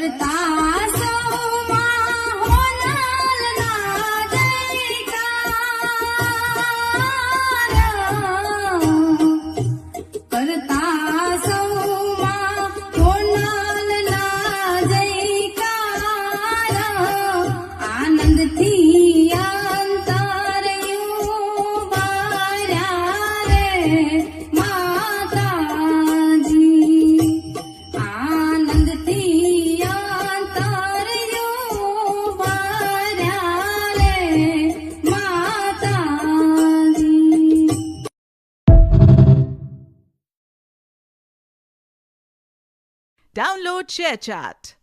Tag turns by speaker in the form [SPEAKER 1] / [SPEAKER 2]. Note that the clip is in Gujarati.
[SPEAKER 1] કરતા સૌમાં હોનાલના જયકાર કરતા સૌમાં હોનાલના જયકાર આનંદથી અંતરયું બાર્યા રે માતાજી આનંદથી અંતરયું બાર્યા રે માતાજી.
[SPEAKER 2] Download ShareChat.